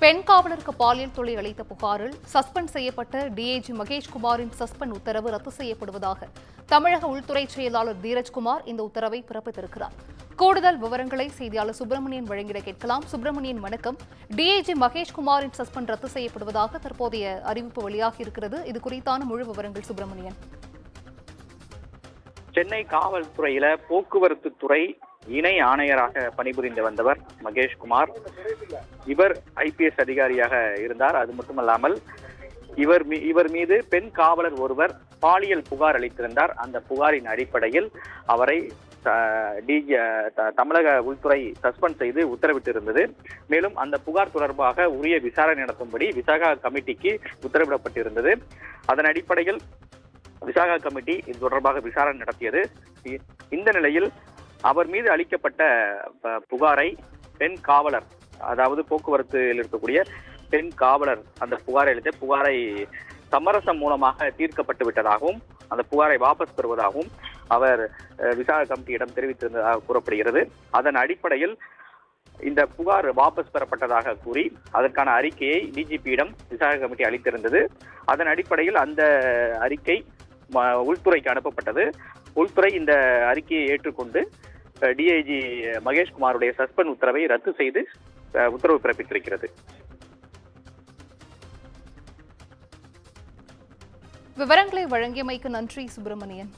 பெண் காவலருக்கு பாலியல் தொல்லை அளித்த புகாரில் சஸ்பெண்ட் செய்யப்பட்ட டிஐஜி மகேஷ்குமாரின் சஸ்பெண்ட் உத்தரவு ரத்து செய்யப்படுவதாக தமிழக உள்துறை செயலாளர் தீரஜ்குமார் இந்த உத்தரவை பிறப்பித்திருக்கிறார். கூடுதல் விவரங்களை செய்தியாளர் சுப்பிரமணியன் வழங்கிட கேட்கலாம். சுப்பிரமணியன், வணக்கம். டிஐஜி மகேஷ்குமாரின் சஸ்பெண்ட் ரத்து செய்யப்படுவதாக தற்போதைய அறிவிப்பு வெளியாகி இருக்கிறது. இது குறித்தான முழு விவரங்கள் சுப்பிரமணியன். சென்னை காவல்துறையில போக்குவரத்து துறை இணை ஆணையராக பணிபுரிந்து வந்தவர் மகேஷ்குமார். ஐபிஎஸ் அதிகாரியாக இருந்தார். அது மட்டுமல்லாமல் இவர் மீது பெண் காவலர் ஒருவர் பாலியல் புகார் அளித்திருந்தார். அந்த புகாரின் அடிப்படையில் அவரை தமிழக உள்துறை சஸ்பெண்ட் செய்து உத்தரவிட்டிருந்தது. மேலும் அந்த புகார் தொடர்பாக உரிய விசாரணை நடத்தும்படி விசாகா கமிட்டிக்கு உத்தரவிடப்பட்டிருந்தது. அதன் அடிப்படையில் விசாகா கமிட்டி இது தொடர்பாக விசாரணை நடத்தியது. இந்த நிலையில் அவர் மீது அளிக்கப்பட்ட புகாரை பெண் காவலர், அதாவது போக்குவரத்தில் இருக்கக்கூடிய பெண் காவலர் அந்த புகாரை சமரசம் மூலமாக தீர்க்கப்பட்டு விட்டதாகவும் அந்த புகாரை வாபஸ் பெறுவதாகவும் அவர் விசாகா கமிட்டியிடம் தெரிவித்திருந்ததாக கூறப்படுகிறது. அதன் அடிப்படையில் இந்த புகார் வாபஸ் பெறப்பட்டதாக கூறி அதற்கான அறிக்கையை டிஜிபியிடம் விசாகா கமிட்டி அளித்திருந்தது. அதன் அடிப்படையில் அந்த அறிக்கை உள்துறைக்கு அனுப்பப்பட்டது. உள்துறை இந்த அறிக்கையை ஏற்றுக்கொண்டு டிஐஜி மகேஷ்குமாருடைய சஸ்பெண்ட் உத்தரவை ரத்து செய்து உத்தரவு பிறப்பித்திருக்கிறது. விவரங்களை வழங்கியமைக்கு நன்றி சுப்பிரமணியன்.